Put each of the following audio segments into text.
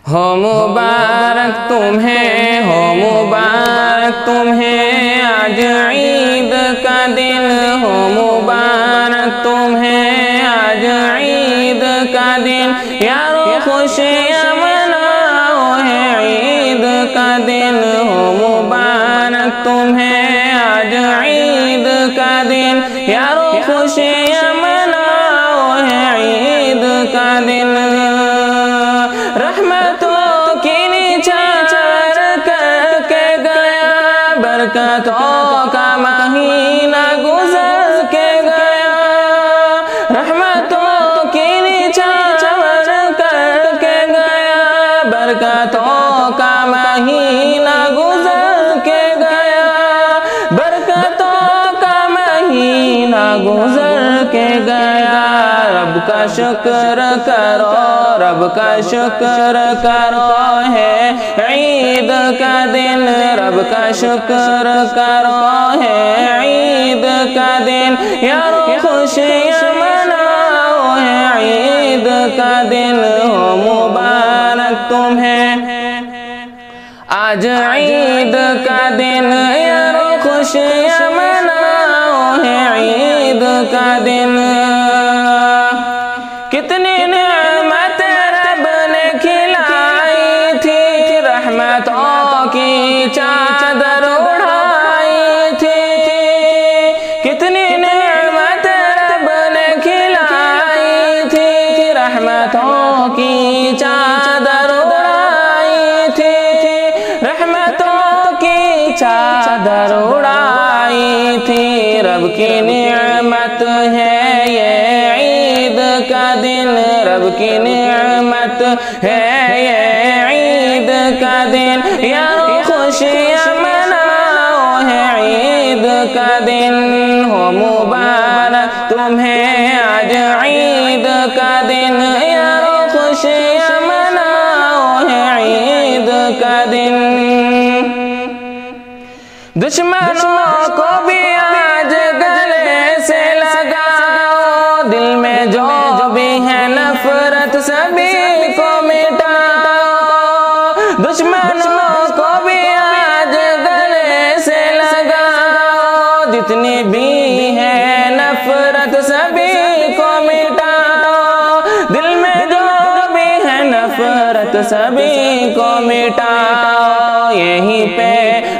हो मुबारक तुम्हें, हो मुबारक तुम्हें आज ईद का दिन, हो मुबारक तुम्हें आज ईद का दिन। यारो खुशियाँ मनाओ है ईद का दिन, हो मुबारक तुम्हें आज ईद का दिन। यारो खुशियाँ मनाओ है ईद का दिन। रहमतों की निछावर करके गया, बरकतों का महीना गुजर के गया। रहमतों की निछावर करके गया, बरकतों का महीना गुजर के गया। बरकतों का महीना गुजर के गया। रब का शुक्र करो, रब का शुक्र करो है ईद का दिन, रब का शुक्र करो है ईद का दिन। यारो खुशियाँ मनाओ है ईद का दिन, हो मुबारक तुम्हें आज ईद का दिन। यारो खुशियाँ मनाओ है ईद का दिन। कितनी नेमत रब ने खिलाई थी, रहमतों की चादर उड़ाई थी। कितनी नेमत रब ने खिलाई थी, रहमतों की चादर उड़ाई थी। रहमतों की चादर उड़ाई थी। रब की नेमत है ये ईद का दिन, रब की नेमत है ये ईद का दिन। यारो खुशियाँ मनाओ है ईद का दिन, हो मुबारक तुम्हें आज ईद का दिन। यारो खुशियाँ मनाओ है ईद का दिन। दुश्मनों को भी आज गले से लगाओ, दिल में जो भी है नफरत सभी को मिटाओ। दुश्मनों को भी आज गले से लगाओ, जितनी भी है नफरत सभी को मिटाओ। दिल में जो भी है नफरत सभी को मिटाओ। यहीं पे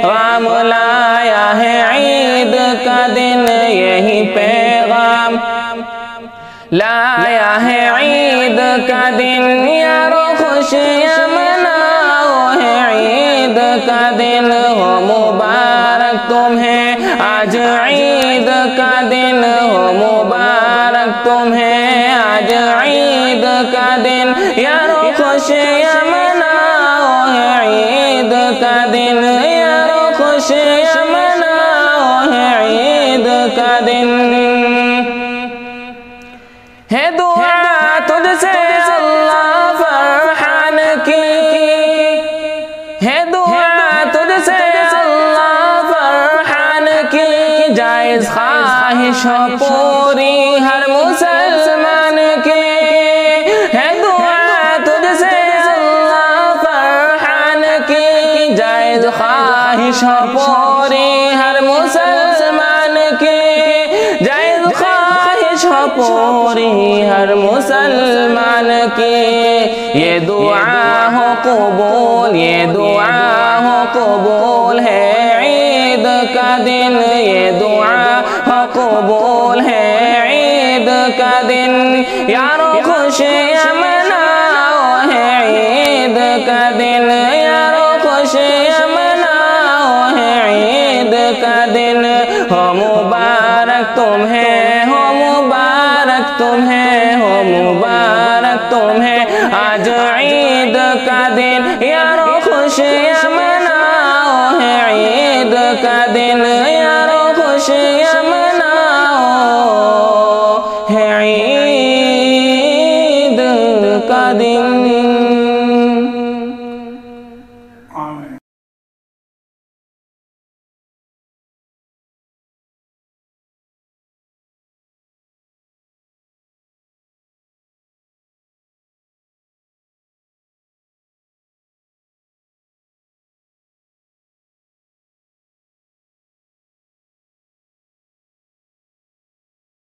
पैगाम लाया है ईद का दिन, यहीं पैगाम लाया है ईद का दिन। यारो खुशियाँ मनाओ है ईद का दिन, हो मुबारक तुम्हें आज ईद का दिन, हो मुबारक तुम्हें आज ईद का दिन। यारो खुशियाँ मनाओ है ईद का दिन, यारो खुशियाँ मनाओ है ईद का दिन। है दुआ तुझसे अल्लाह फरहान की, है दुआ तुझसे अल्लाह फरहान की। जायज़ ख्वाहिश हो पूरी हर मुसलमान की, है दुआ तुझसे अल्लाह फरहान की। जायज़ ख्वाहिश हो पूरी हर मुसलमान की, जायज़ ख्वाहिश हो पूरी हर मुसलमान की। ये दुआ हो कबूल, ये दुआ हो कबूल है ईद का दिन, ये दुआ हो कबूल है ईद का दिन। यारो खुशियाँ मनाओ है ईद का दिन, यारो खुशियाँ मनाओ है ईद का दिन। हो मुबारक तुम्हें, हो मुबारक तुम्हें, हो मुबारक तुम्हें आज ईद का दिन। यारो खुशियाँ मनाओ है ईद का दिन, यारो खुशियाँ